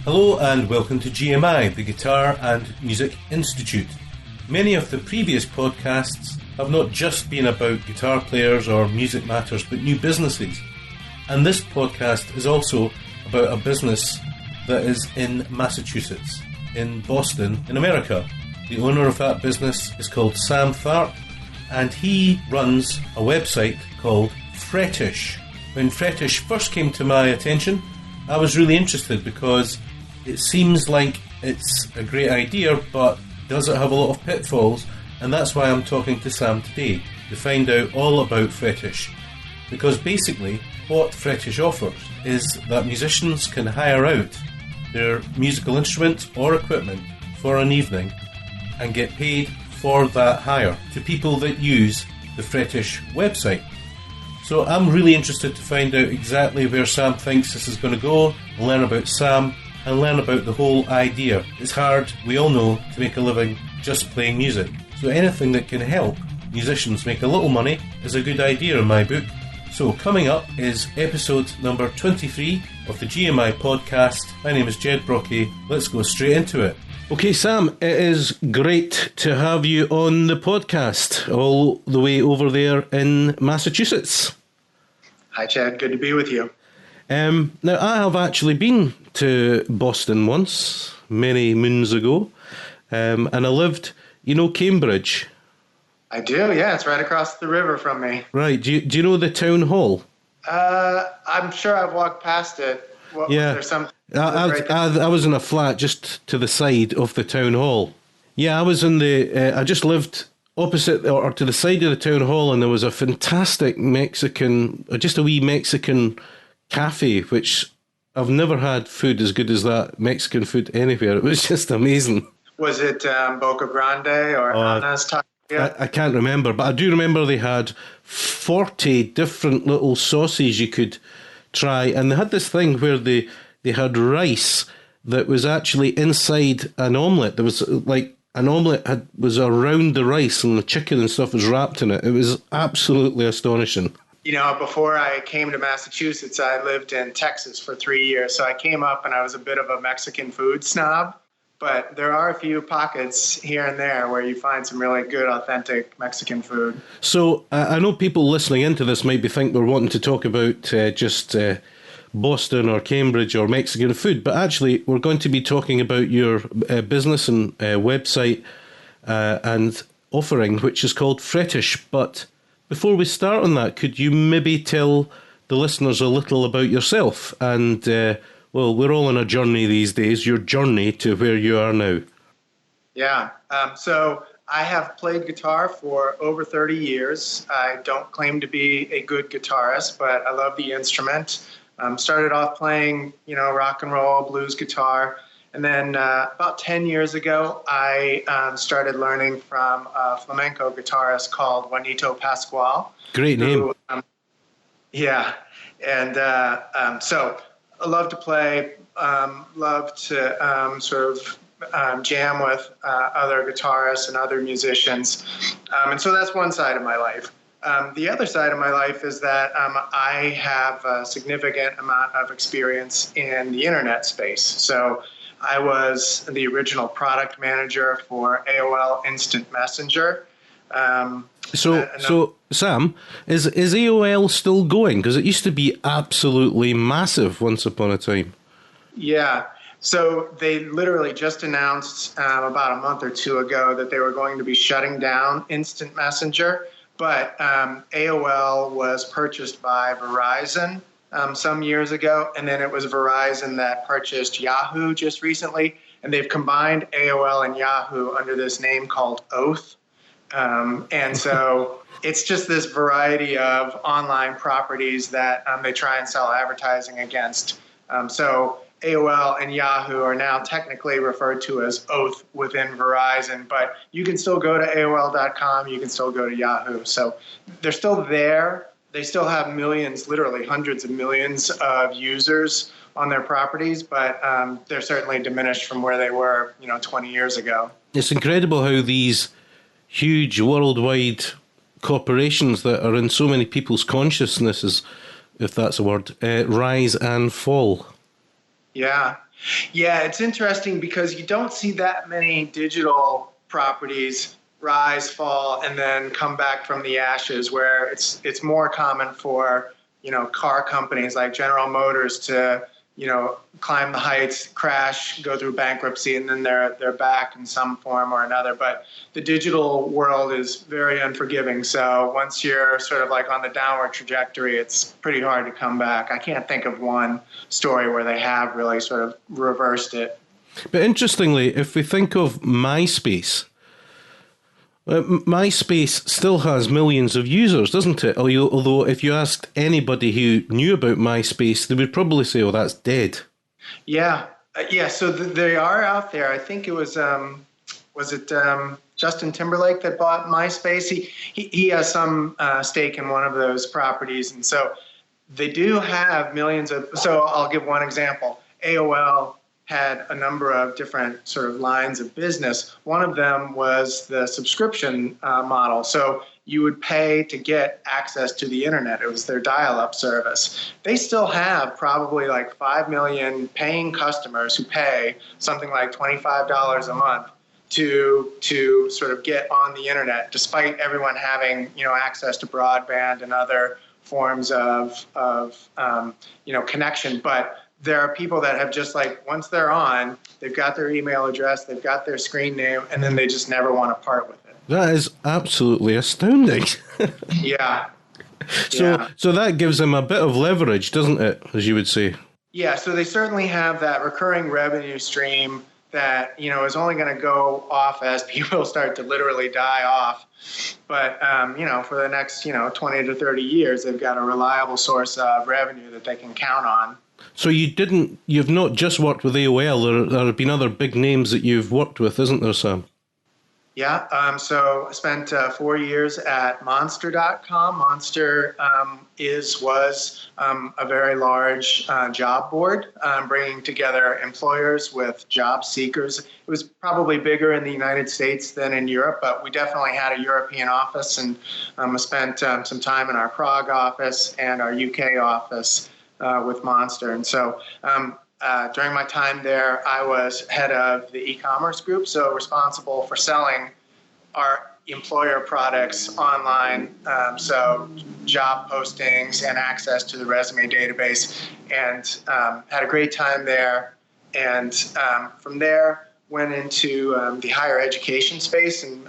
Hello and welcome to GMI, the Guitar and Music Institute. Many of the previous podcasts have not just been about guitar players or music matters, but new businesses. And this podcast is also about a business that is in Massachusetts, in Boston, in America. The owner of that business is called Sam Tharp, and he runs a website called Fretish. When Fretish first came to my attention, I was really interested because it seems like it's a great idea, but does it have a lot of pitfalls? And that's why I'm talking to Sam today, to find out all about Fretish. Because basically, what Fretish offers is that musicians can hire out their musical instruments or equipment for an evening and get paid for that hire to people that use the Fretish website. So I'm really interested to find out exactly where Sam thinks this is going to go, and learn about Sam, and learn about the whole idea. It's hard, we all know, to make a living just playing music. So anything that can help musicians make a little money is a good idea in my book. So coming up is episode number 23 of the GMI podcast. My name is Jed Brockey. Let's go straight into it. Okay, Sam, it is great to have you on the podcast all the way over there in Massachusetts. Hi, Chad. Good to be with you. Now, I have actually been to Boston once, many moons ago, and I lived, Cambridge. I do, yeah. It's right across the river from me. Right. Do you know the town hall? I'm sure I've walked past it. Yeah. Was there some? I was in a flat just to the side of the town hall. Yeah, I was in I just lived opposite or to the side of the town hall, and there was a fantastic just a wee Mexican cafe, which I've never had food as good as that Mexican food anywhere. It was just amazing. Was it Boca Grande or Ana's Taqueria? I can't remember, but I do remember they had 40 different little sauces you could try, and they had this thing where they had rice that was actually inside an omelette. There was like an omelette was around the rice, and the chicken and stuff was wrapped in it. It was absolutely astonishing. Before I came to Massachusetts, I lived in Texas for 3 years. So I came up and I was a bit of a Mexican food snob. But there are a few pockets here and there where you find some really good, authentic Mexican food. So I know people listening into this might be think we're wanting to talk about just Boston or Cambridge or Mexican food. But actually, we're going to be talking about your business and website and offering, which is called Fretish. But before we start on that, could you maybe tell the listeners a little about yourself? And, we're all on a journey these days, your journey to where you are now. Yeah. So I have played guitar for over 30 years. I don't claim to be a good guitarist, but I love the instrument. Started off playing, rock and roll, blues guitar. And then about 10 years ago, I started learning from a flamenco guitarist called Juanito Pascual. Great name. Yeah. And so I love to play, love to jam with other guitarists and other musicians. And so that's one side of my life. The other side of my life is that I have a significant amount of experience in the internet space. So I was the original product manager for AOL Instant Messenger. So Sam, is AOL still going? Because it used to be absolutely massive once upon a time. Yeah. So they literally just announced about a month or two ago that they were going to be shutting down Instant Messenger. But AOL was purchased by Verizon some years ago, and then it was Verizon that purchased Yahoo just recently, and they've combined AOL and Yahoo under this name called Oath. And so it's just this variety of online properties that they try and sell advertising against. So AOL and Yahoo are now technically referred to as Oath within Verizon, but you can still go to AOL.com, you can still go to Yahoo. So they're still there. They still have millions, literally hundreds of millions of users on their properties, but they're certainly diminished from where they were, 20 years ago. It's incredible how these huge worldwide corporations that are in so many people's consciousnesses, if that's a word, rise and fall. Yeah. Yeah, it's interesting because you don't see that many digital properties rise, fall, and then come back from the ashes, where it's more common for, car companies like General Motors to, climb the heights, crash, go through bankruptcy, and then they're back in some form or another. But the digital world is very unforgiving. So once you're sort of like on the downward trajectory, it's pretty hard to come back. I can't think of one story where they have really sort of reversed it. But interestingly, if we think of MySpace, MySpace still has millions of users, doesn't it? Although if you asked anybody who knew about MySpace, they would probably say, "Oh, that's dead." Yeah, yeah. So they are out there. I think it was it Justin Timberlake that bought MySpace? He has some stake in one of those properties, and so they do have millions of. So I'll give one example. AOL had a number of different sort of lines of business. One of them was the subscription model. So you would pay to get access to the internet. It was their dial-up service. They still have probably like 5 million paying customers who pay something like $25 a month to sort of get on the internet, despite everyone having, access to broadband and other forms of connection. But there are people that have just like, once they're on, they've got their email address, they've got their screen name, and then they just never want to part with it. That is absolutely astounding. Yeah. So that gives them a bit of leverage, doesn't it, as you would say? Yeah, so they certainly have that recurring revenue stream that, is only going to go off as people start to literally die off. But, for the next, 20 to 30 years, they've got a reliable source of revenue that they can count on. So you've not just worked with AOL, there have been other big names that you've worked with, isn't there, Sam? Yeah, so I spent 4 years at Monster.com. Monster was a very large job board, bringing together employers with job seekers. It was probably bigger in the United States than in Europe, but we definitely had a European office, and I spent some time in our Prague office and our UK office with Monster. And so during my time there, I was head of the e-commerce group, so responsible for selling our employer products online, so job postings and access to the resume database, and had a great time there. And from there, went into the higher education space and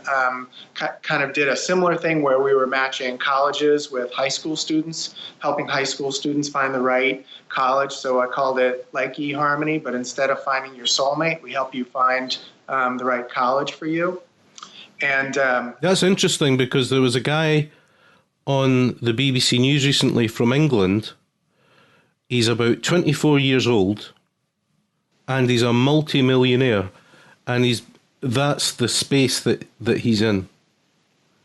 kind of did a similar thing where we were matching colleges with high school students, helping high school students find the right college. So I called it like eHarmony, but instead of finding your soulmate, we help you find the right college for you. And that's interesting because there was a guy on the BBC News recently from England. He's about 24 years old and he's a multi-millionaire. And that's the space that he's in.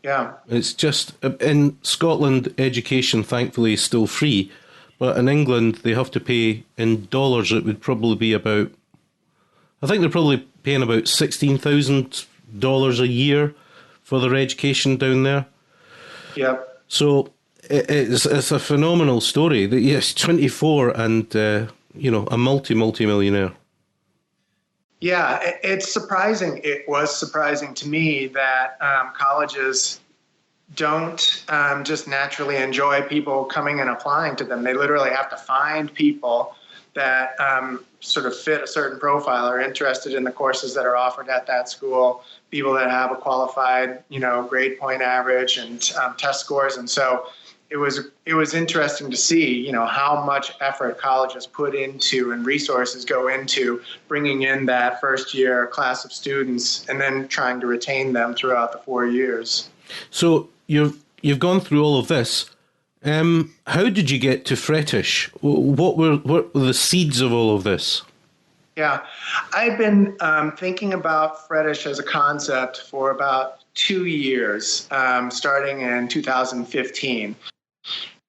Yeah. It's just, in Scotland, education, thankfully, is still free. But in England, they have to pay in dollars. It would probably be about, I think they're probably paying about $16,000 a year for their education down there. Yep. So it's a phenomenal story. Yes, 24 and, a multi-millionaire. Yeah, it's surprising. It was surprising to me that colleges don't just naturally enjoy people coming and applying to them. They literally have to find people that sort of fit a certain profile, are interested in the courses that are offered at that school, people that have a qualified, grade point average and test scores. And so it was interesting to see, how much effort colleges put into and resources go into bringing in that first year class of students and then trying to retain them throughout the 4 years. So you've gone through all of this. How did you get to Fretish? What were the seeds of all of this? Yeah, I've been thinking about Fretish as a concept for about 2 years, starting in 2015.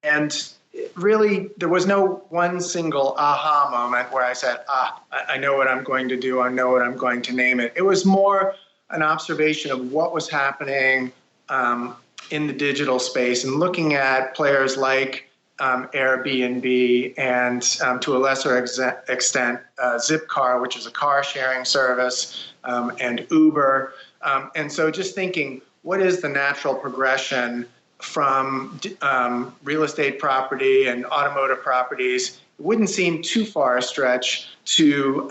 And really, there was no one single aha moment where I said, I know what I'm going to do. I know what I'm going to name it. It was more an observation of what was happening in the digital space and looking at players like Airbnb, and to a lesser extent, Zipcar, which is a car sharing service, and Uber. And so just thinking, what is the natural progression from real estate property and automotive properties? It wouldn't seem too far a stretch to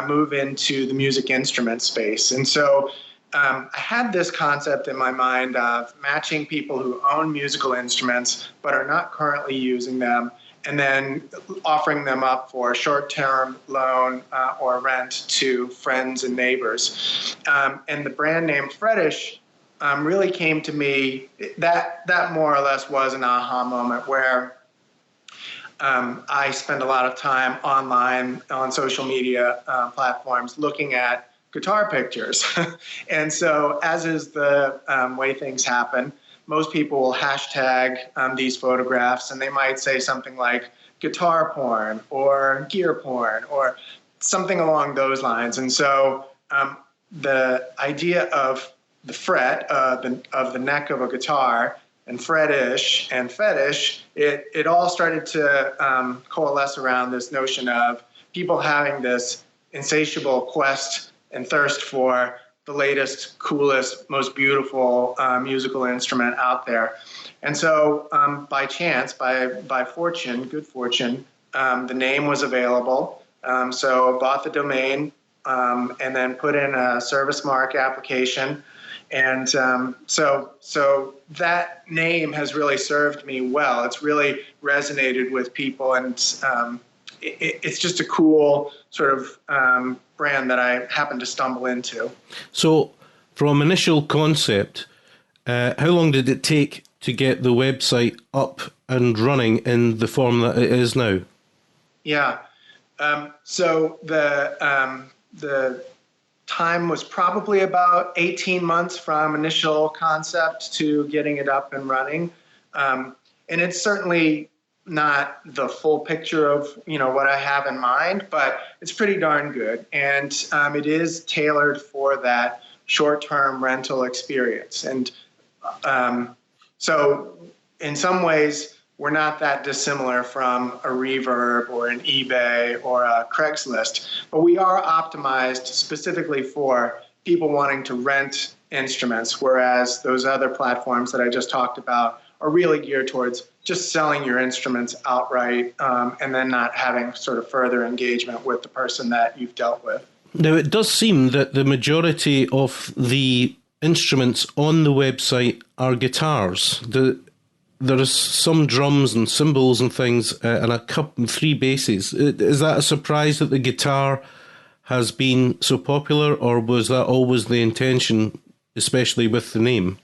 move into the music instrument space. And so I had this concept in my mind of matching people who own musical instruments but are not currently using them, and then offering them up for a short-term loan or rent to friends and neighbors. And the brand name Fretish really came to me. That more or less was an aha moment where I spend a lot of time online on social media platforms looking at guitar pictures. And so, as is the way things happen, most people will hashtag these photographs, and they might say something like guitar porn or gear porn or something along those lines. And so the idea of the fret of the neck of a guitar and Fretish and fetish, it all started to coalesce around this notion of people having this insatiable quest and thirst for the latest, coolest, most beautiful musical instrument out there. And so by chance, by fortune, good fortune, the name was available. So I bought the domain and then put in a service mark application. And so that name has really served me well. It's really resonated with people, and it's just a cool sort of brand that I happened to stumble into. So from initial concept, how long did it take to get the website up and running in the form that it is now? Yeah. So the time was probably about 18 months from initial concept to getting it up and running. And it's certainly not the full picture of, what I have in mind, but it's pretty darn good. And it is tailored for that short-term rental experience. And so in some ways, we're not that dissimilar from a Reverb or an eBay or a Craigslist, but we are optimized specifically for people wanting to rent instruments, whereas those other platforms that I just talked about are really geared towards just selling your instruments outright and then not having sort of further engagement with the person that you've dealt with. Now, it does seem that the majority of the instruments on the website are guitars. There is some drums and cymbals and things, and 3 basses. Is that a surprise that the guitar has been so popular, or was that always the intention, especially with the name?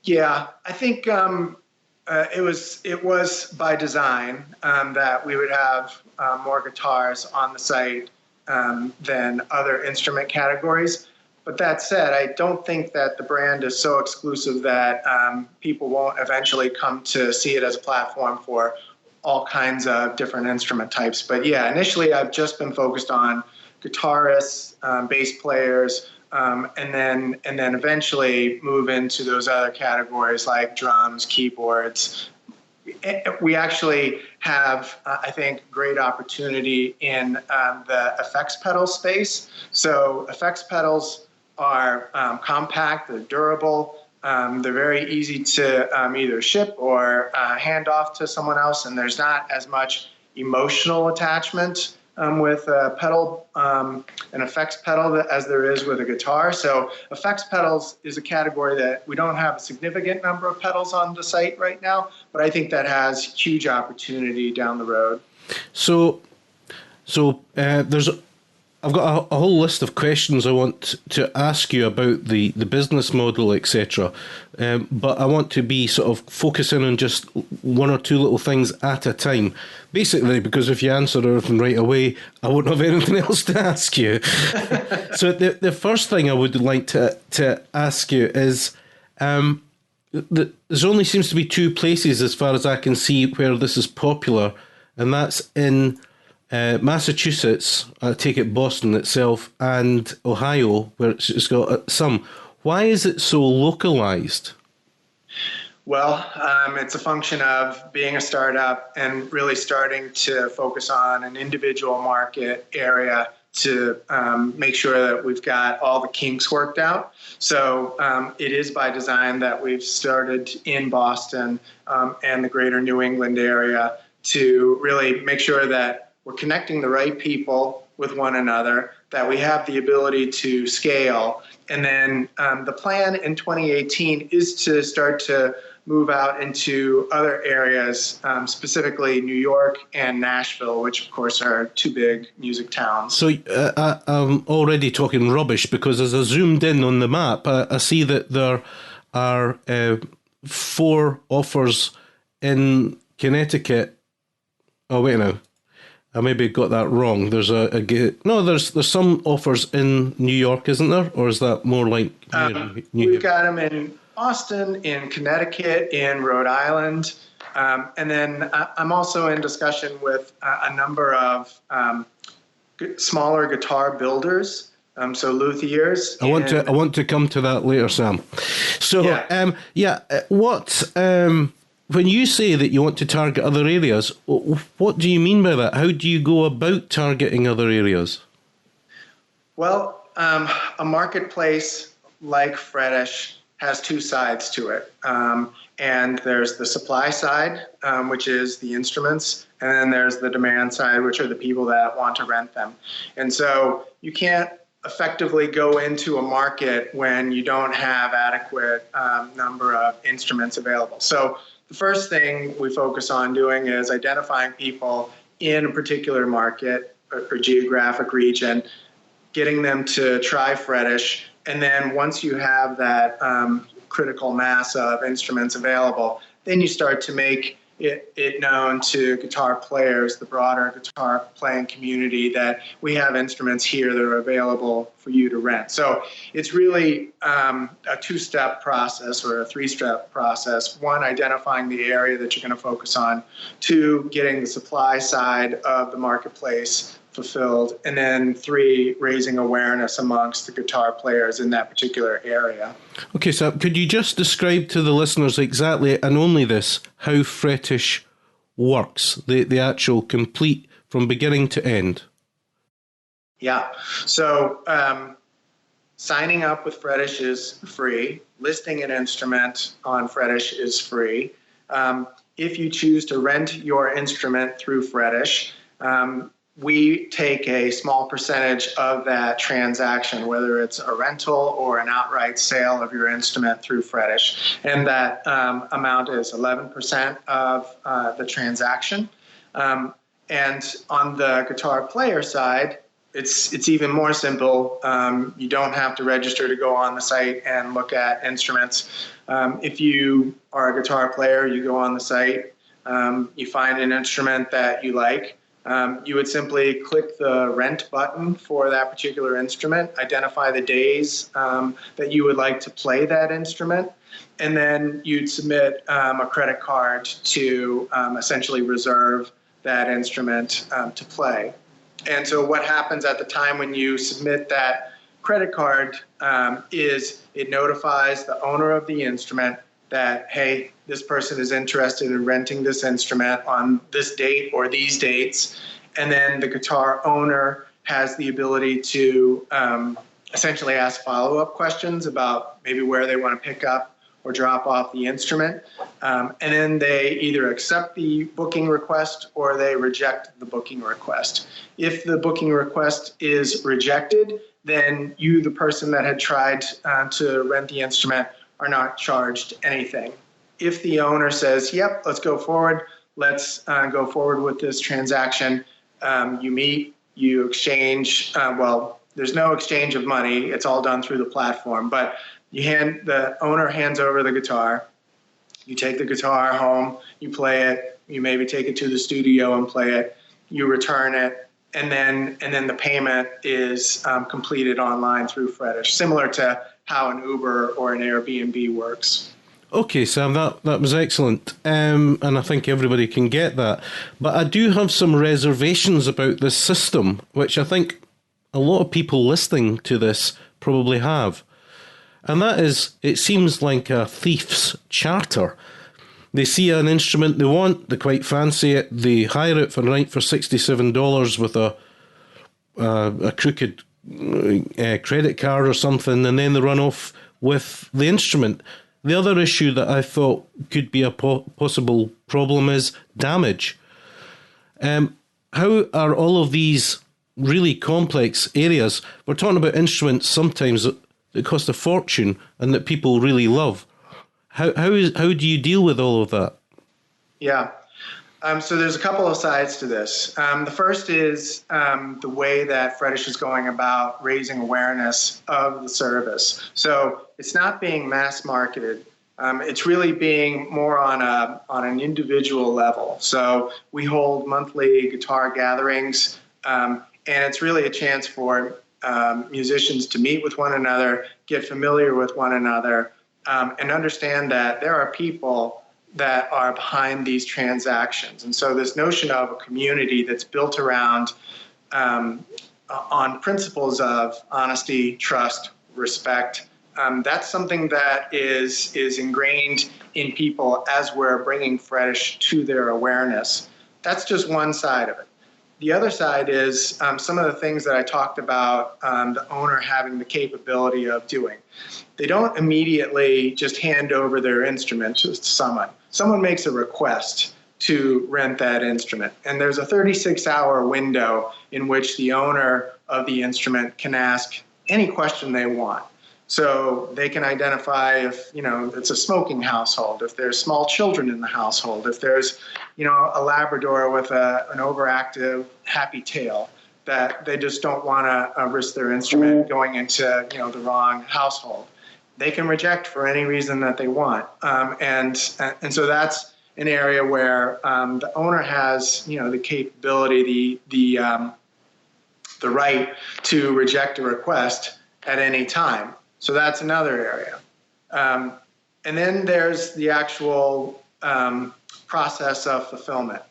Yeah, I think it was by design that we would have more guitars on the site than other instrument categories. But that said, I don't think that the brand is so exclusive that people won't eventually come to see it as a platform for all kinds of different instrument types. But yeah, initially I've just been focused on guitarists, bass players, and then eventually move into those other categories like drums, keyboards. We actually have, I think, great opportunity in the effects pedal space. So effects pedals are compact, they're durable, they're very easy to either ship or hand off to someone else, and there's not as much emotional attachment with a pedal, an effects pedal as there is with a guitar. So effects pedals is a category that we don't have a significant number of pedals on the site right now, but I think that has huge opportunity down the road. So I've got a whole list of questions I want to ask you about the business model, etc. But I want to be sort of focusing on just one or two little things at a time. Basically, because if you answer everything right away, I won't have anything else to ask you. So the first thing I would like to ask you is, there only seems to be 2 places, as far as I can see, where this is popular, and that's in Massachusetts, I take it Boston itself, and Ohio, where it's got some. Why is it so localized? Well, it's a function of being a startup and really starting to focus on an individual market area to make sure that we've got all the kinks worked out. So it is by design that we've started in Boston and the greater New England area to really make sure that we're connecting the right people with one another, that we have the ability to scale. And then the plan in 2018 is to start to move out into other areas, specifically New York and Nashville, which of course are two big music towns. So I'm already talking rubbish, because as I zoomed in on the map, I see that there are 4 offers in Connecticut. Oh, wait now. I maybe got that wrong. There's there's some offers in New York, isn't there? Or is that more like we've got them in Boston, in Connecticut, in Rhode Island. And then I'm also in discussion with a number of smaller guitar builders, so luthiers. I want to come to that later, Sam. So, when you say that you want to target other areas, what do you mean by that? How do you go about targeting other areas? Well, a marketplace like Fretish has 2 sides to it. And there's the supply side, which is the instruments, and then there's the demand side, which are the people that want to rent them. And so you can't effectively go into a market when you don't have adequate number of instruments available. So the first thing we focus on doing is identifying people in a particular market or geographic region, getting them to try Fretish, and then once you have that critical mass of instruments available, then you start to make it known to guitar players, the broader guitar playing community, that we have instruments here that are available for you to rent. So it's really a 2-step process or a 3-step process. 1, identifying the area that you're going to focus on. 2, getting the supply side of the marketplace fulfilled. And then 3, raising awareness amongst the guitar players in that particular area. Okay, so could you just describe to the listeners exactly, and only this, how Fretish works, the actual complete from beginning to end? Yeah, so signing up with Fretish is free. Listing an instrument on Fretish is free. If you choose to rent your instrument through Fretish, we take a small percentage of that transaction, whether it's a rental or an outright sale of your instrument through Fretish. And that amount is 11% of the transaction. And on the guitar player side, it's even more simple. You don't have to register to go on the site and look at instruments. If you are a guitar player, you go on the site, you find an instrument that you like. You would simply click the rent button for that particular instrument, identify the days that you would like to play that instrument, and then you'd submit a credit card to essentially reserve that instrument to play. And so what happens at the time when you submit that credit card is it notifies the owner of the instrument that, hey, this person is interested in renting this instrument on this date or these dates. And then the guitar owner has the ability to essentially ask follow-up questions about maybe where they want to pick up or drop off the instrument. And then they either accept the booking request or they reject the booking request. If the booking request is rejected, then you, the person that had tried to rent the instrument, are not charged anything. If the owner says, yep, let's go forward, let's go forward with this transaction, you meet, you exchange, there's no exchange of money, it's all done through the platform, but the owner hands over the guitar, you take the guitar home, you play it, you maybe take it to the studio and play it, you return it, and then the payment is completed online through Fretish, similar to how an Uber or an Airbnb works. Okay, Sam, that was excellent, and I think everybody can get that. But I do have some reservations about this system, which I think a lot of people listening to this probably have. And that is, it seems like a thief's charter. They see an instrument they want, they quite fancy it, they hire it for $67 with a crooked credit card or something, and then they run off with the instrument. The other issue that I thought could be a possible problem is damage. How are all of these really complex areas, we're talking about instruments sometimes that cost a fortune and that people really love. How do you deal with all of that? Yeah. So there's a couple of sides to this. The first is the way that Fretish is going about raising awareness of the service. So it's not being mass marketed. It's really being more on an individual level. So we hold monthly guitar gatherings, and it's really a chance for musicians to meet with one another, get familiar with one another, and understand that there are people that are behind these transactions. And so this notion of a community that's built around on principles of honesty, trust, respect, that's something that is ingrained in people as we're bringing Fretish to their awareness. That's just one side of it. The other side is some of the things that I talked about the owner having the capability of doing. They don't immediately just hand over their instrument to someone. Someone makes a request to rent that instrument, and there's a 36-hour window in which the owner of the instrument can ask any question they want. So they can identify if, it's a smoking household, if there's small children in the household, if there's, a Labrador with an overactive happy tail, that they just don't want to risk their instrument going into, the wrong household. They can reject for any reason that they want. And so that's an area where the owner has, the capability, the right to reject a request at any time. So that's another area. And then there's the actual process of fulfillment.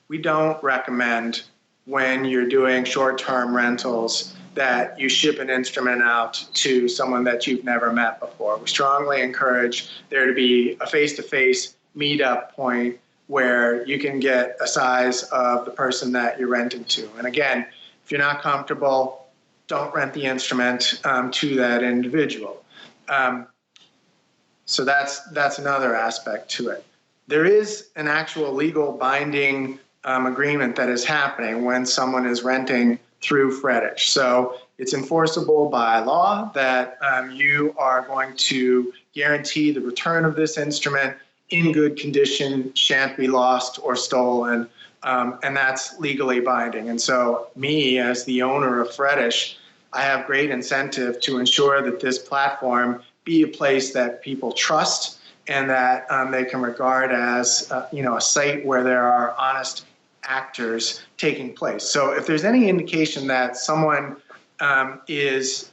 We don't recommend when you're doing short-term rentals that you ship an instrument out to someone that you've never met before. We strongly encourage there to be a face-to-face meetup point where you can get a size of the person that you're renting to. And again, if you're not comfortable, don't rent the instrument to that individual. So that's another aspect to it. There is an actual legal binding agreement that is happening when someone is renting through Fretish. So it's enforceable by law that you are going to guarantee the return of this instrument in good condition, shan't be lost or stolen, and that's legally binding. And so me, as the owner of Fretish, I have great incentive to ensure that this platform be a place that people trust and that they can regard as a site where there are honest actors taking place. So if there's any indication that someone is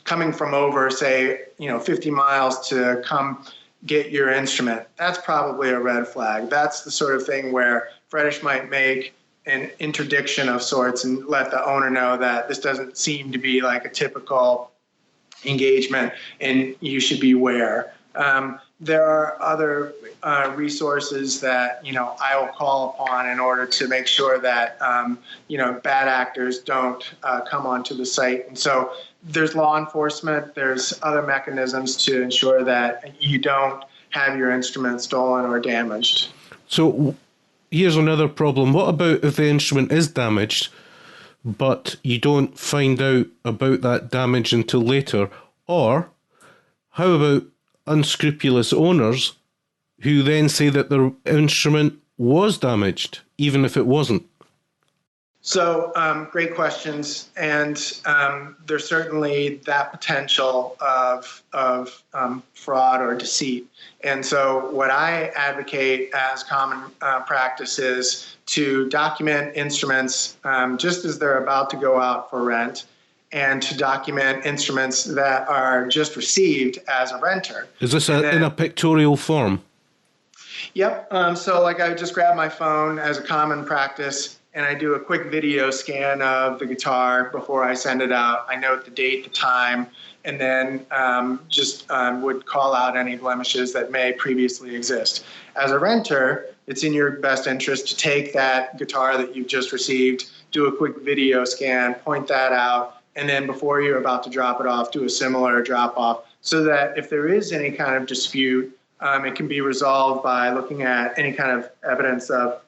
coming from over, say, 50 miles to come get your instrument, that's probably a red flag. That's the sort of thing where Fretish might make an interdiction of sorts and let the owner know that this doesn't seem to be like a typical engagement and you should beware. There are other resources that, I will call upon in order to make sure that, bad actors don't come onto the site. And so there's law enforcement, there's other mechanisms to ensure that you don't have your instrument stolen or damaged. So here's another problem. What about if the instrument is damaged, but you don't find out about that damage until later? Or how about unscrupulous owners who then say that their instrument was damaged, even if it wasn't? So great questions, and there's certainly that potential of fraud or deceit. And so what I advocate as common practice is to document instruments just as they're about to go out for rent, and to document instruments that are just received as a renter. Is this in a pictorial form? Yep. So like I just grab my phone as a common practice, and I do a quick video scan of the guitar before I send it out. I note the date, the time, and then would call out any blemishes that may previously exist. As a renter, it's in your best interest to take that guitar that you've just received, do a quick video scan, point that out, and then before you're about to drop it off, do a similar drop off, so that if there is any kind of dispute, it can be resolved by looking at any kind of evidence of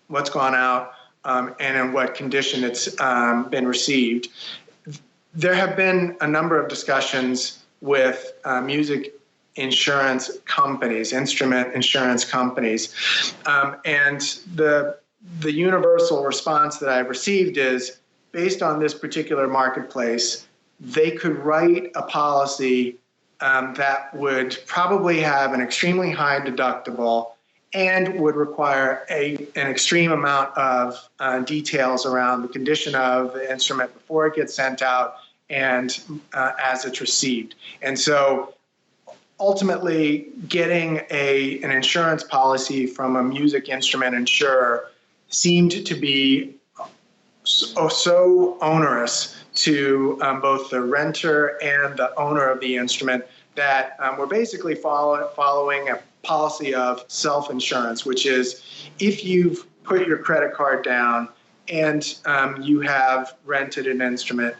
what's gone out and in what condition it's been received. There have been a number of discussions with music insurance companies, instrument insurance companies, and the universal response that I've received is, based on this particular marketplace, they could write a policy that would probably have an extremely high deductible and would require an extreme amount of details around the condition of the instrument before it gets sent out and as it's received. And so ultimately, getting an insurance policy from a music instrument insurer seemed to be so onerous to both the renter and the owner of the instrument that we're basically following a policy of self-insurance, which is if you've put your credit card down and you have rented an instrument,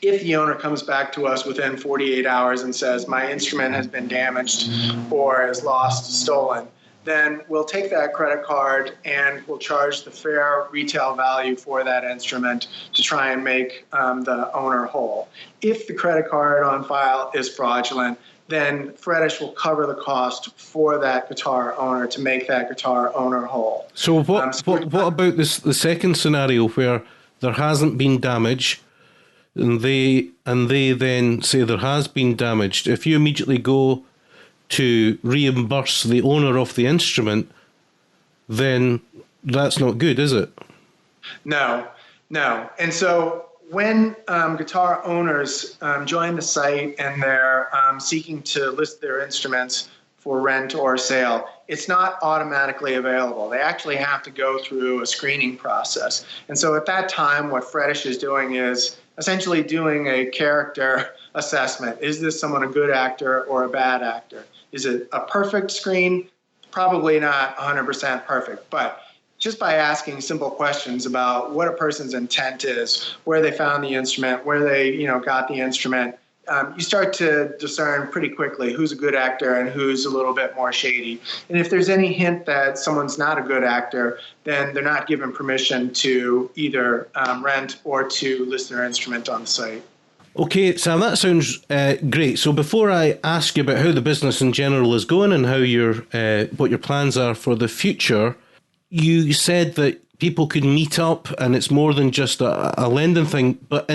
if the owner comes back to us within 48 hours and says, my instrument has been damaged or is lost, stolen, then we'll take that credit card and we'll charge the fair retail value for that instrument to try and make the owner whole. If the credit card on file is fraudulent, then Fretish will cover the cost for that guitar owner to make that guitar owner whole. So what about the second scenario where there hasn't been damage and they then say there has been damage? If you immediately go to reimburse the owner of the instrument, then that's not good, is it? No. And so when guitar owners join the site and they're seeking to list their instruments for rent or sale, it's not automatically available. They actually have to go through a screening process. And so at that time, what Fretish is doing is essentially doing a character assessment. Is this someone a good actor or a bad actor? Is it a perfect screen? Probably not 100% perfect, but just by asking simple questions about what a person's intent is, where they found the instrument, where they got the instrument, you start to discern pretty quickly who's a good actor and who's a little bit more shady. And if there's any hint that someone's not a good actor, then they're not given permission to either rent or to list their instrument on the site. Okay, Sam, that sounds great. So before I ask you about how the business in general is going and how what your plans are for the future, you said that people could meet up and it's more than just a lending thing. But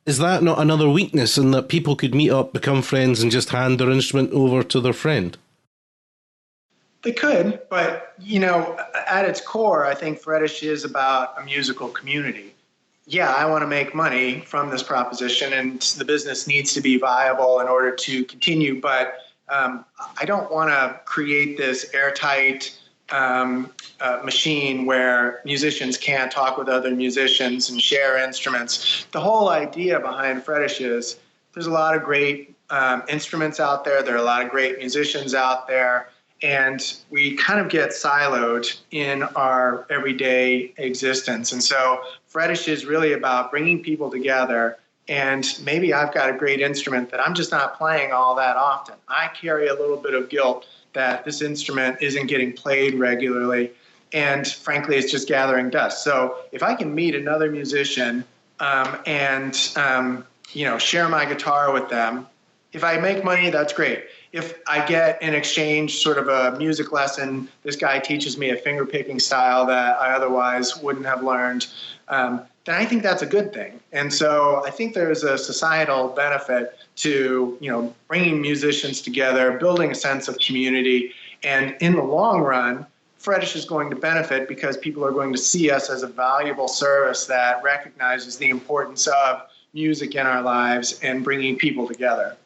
is that not another weakness in that people could meet up, become friends, and just hand their instrument over to their friend? They could, but at its core, I think Fretish is about a musical community. Yeah, I want to make money from this proposition and the business needs to be viable in order to continue, but I don't want to create this airtight machine where musicians can't talk with other musicians and share instruments. The whole idea behind Fretish is there's a lot of great instruments out there, there are a lot of great musicians out there, and we kind of get siloed in our everyday existence. And so Fretish is really about bringing people together. And maybe I've got a great instrument that I'm just not playing all that often. I carry a little bit of guilt that this instrument isn't getting played regularly. And frankly, it's just gathering dust. So if I can meet another musician and share my guitar with them, if I make money, that's great. If I get in exchange sort of a music lesson, this guy teaches me a finger picking style that I otherwise wouldn't have learned, then I think that's a good thing. And so I think there's a societal benefit to, bringing musicians together, building a sense of community. And in the long run, Fretish is going to benefit because people are going to see us as a valuable service that recognizes the importance of music in our lives and bringing people together.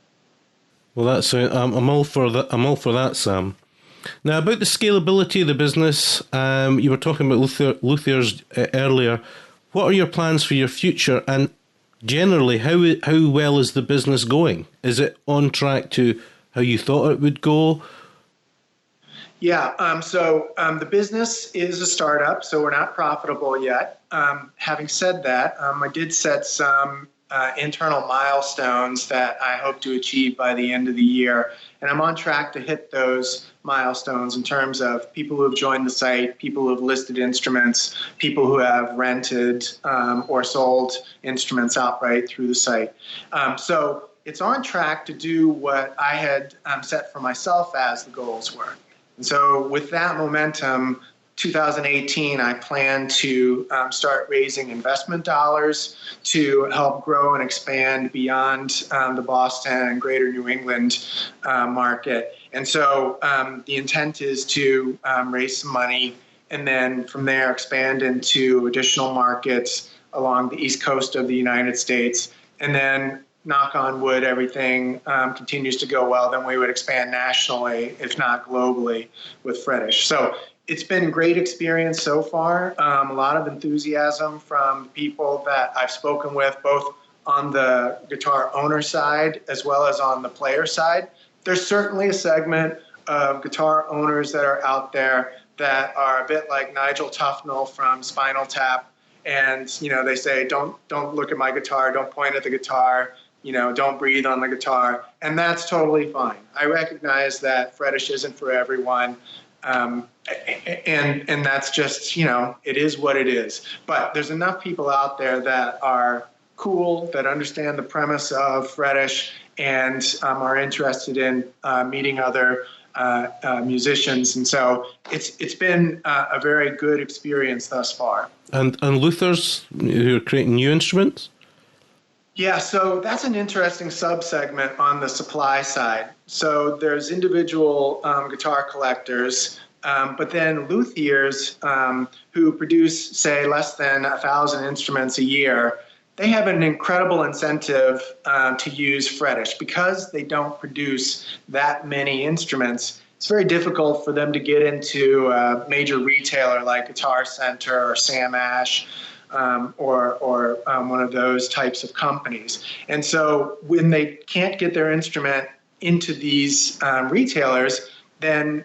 Well, I'm all for that. I'm all for that, Sam. Now, about the scalability of the business, you were talking about luthiers earlier. What are your plans for your future? And generally, how well is the business going? Is it on track to how you thought it would go? Yeah, so the business is a startup, so we're not profitable yet. Having said that, I did set some internal milestones that I hope to achieve by the end of the year. And I'm on track to hit those milestones in terms of people who have joined the site, people who have listed instruments, people who have rented or sold instruments outright through the site. So it's on track to do what I had set for myself as the goals were. And so with that momentum, 2018, I plan to start raising investment dollars to help grow and expand beyond the Boston and greater New England market. And so the intent is to raise some money and then from there expand into additional markets along the East Coast of the United States. And then, knock on wood, everything continues to go well, then we would expand nationally, if not globally, with Fretish. So it's been a great experience so far. A lot of enthusiasm from people that I've spoken with, both on the guitar owner side as well as on the player side. There's certainly a segment of guitar owners that are out there that are a bit like Nigel Tufnell from Spinal Tap. And, they say, don't look at my guitar, don't point at the guitar, don't breathe on the guitar. And that's totally fine. I recognize that Fretish isn't for everyone. And that's just, it is what it is. But there's enough people out there that are cool, that understand the premise of Fretish and are interested in meeting other musicians. And so it's been a very good experience thus far. And Luthers who are creating new instruments? Yeah, so that's an interesting subsegment on the supply side. So there's individual guitar collectors, but then luthiers who produce, say, less than 1,000 instruments a year. They have an incredible incentive to use Fretish because they don't produce that many instruments. It's very difficult for them to get into a major retailer like Guitar Center or Sam Ash. Or one of those types of companies. And so when they can't get their instrument into these retailers, then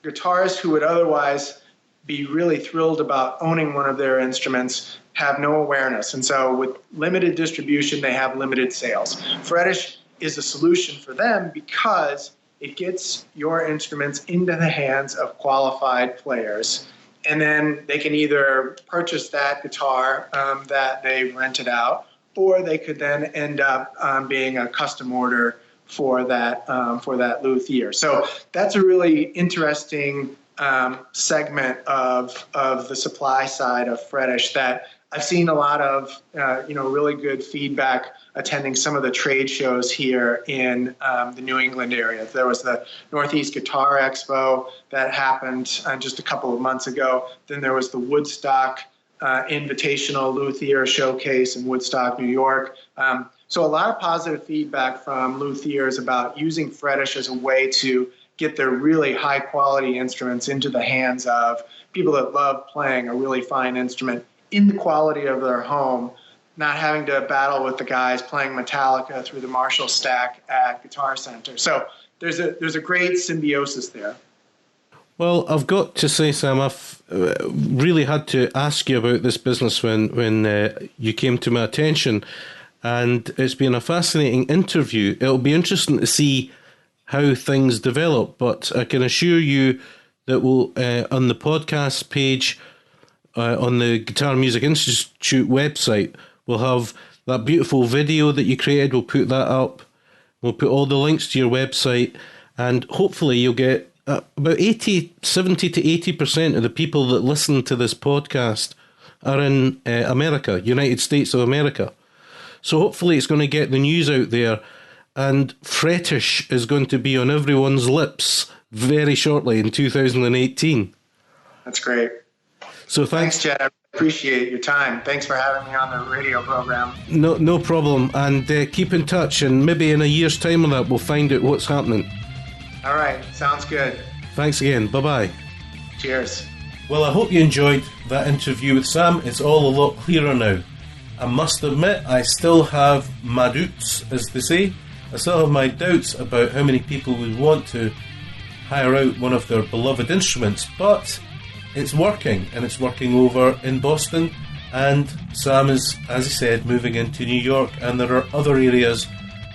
guitarists who would otherwise be really thrilled about owning one of their instruments have no awareness. And so with limited distribution, they have limited sales. Fretish is a solution for them because it gets your instruments into the hands of qualified players. And then they can either purchase that guitar that they rented out, or they could then end up being a custom order for that luthier. So that's a really interesting segment of the supply side of Fretish that I've seen a lot of really good feedback attending some of the trade shows here in the New England area. There was the Northeast Guitar Expo that happened just a couple of months ago. Then there was the Woodstock Invitational Luthier Showcase in Woodstock, New York. So a lot of positive feedback from luthiers about using Fretish as a way to get their really high quality instruments into the hands of people that love playing a really fine instrument in the quality of their home, not having to battle with the guys playing Metallica through the Marshall stack at Guitar Center. So there's a great symbiosis there. Well, I've got to say, Sam, I've really had to ask you about this business when you came to my attention, and it's been a fascinating interview. It'll be interesting to see how things develop, but I can assure you that we'll on the podcast page on the Guitar Music Institute website, we'll have that beautiful video that you created. We'll put that up. We'll put all the links to your website, and hopefully you'll get about 70 to 80% of the people that listen to this podcast are in America, United States of America. So hopefully it's going to get the news out there, and Fretish is going to be on everyone's lips very shortly in 2018. That's great. So thanks, Jed. I appreciate your time. Thanks for having me on the radio program. No problem. And keep in touch, and maybe in a year's time on that, we'll find out what's happening. All right. Sounds good. Thanks again. Bye-bye. Cheers. Well, I hope you enjoyed that interview with Sam. It's all a lot clearer now. I must admit, I still have my doubts, as they say. I still have my doubts about how many people would want to hire out one of their beloved instruments, but it's working, and it's working over in Boston, and Sam is, as he said, moving into New York, and there are other areas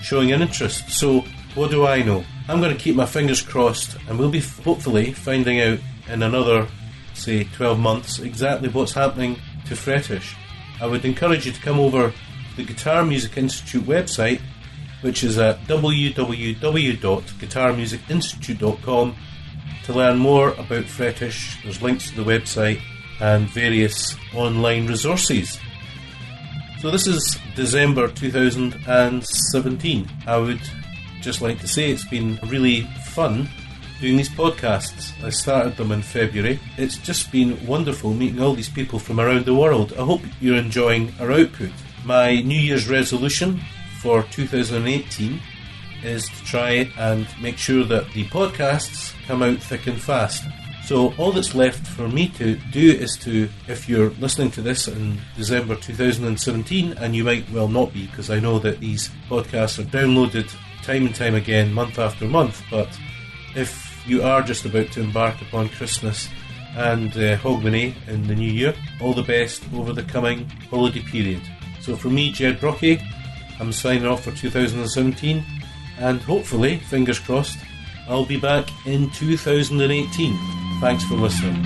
showing an interest. So, what do I know? I'm going to keep my fingers crossed, and we'll be hopefully finding out in another, say, 12 months exactly what's happening to Fretish. I would encourage you to come over to the Guitar Music Institute website, which is at www.guitarmusicinstitute.com, to learn more about Fretish. There's links to the website and various online resources. So this is December 2017. I would just like to say it's been really fun doing these podcasts. I started them in February. It's just been wonderful meeting all these people from around the world. I hope you're enjoying our output. My New Year's resolution for 2018 is to try and make sure that the podcasts come out thick and fast. So all that's left for me to do is to, if you're listening to this in December 2017, and you might well not be, because I know that these podcasts are downloaded time and time again, month after month, but if you are just about to embark upon Christmas and Hogmanay in the new year, all the best over the coming holiday period. So for me, Jed Brocky, I'm signing off for 2017, and hopefully, fingers crossed, I'll be back in 2018. Thanks for listening.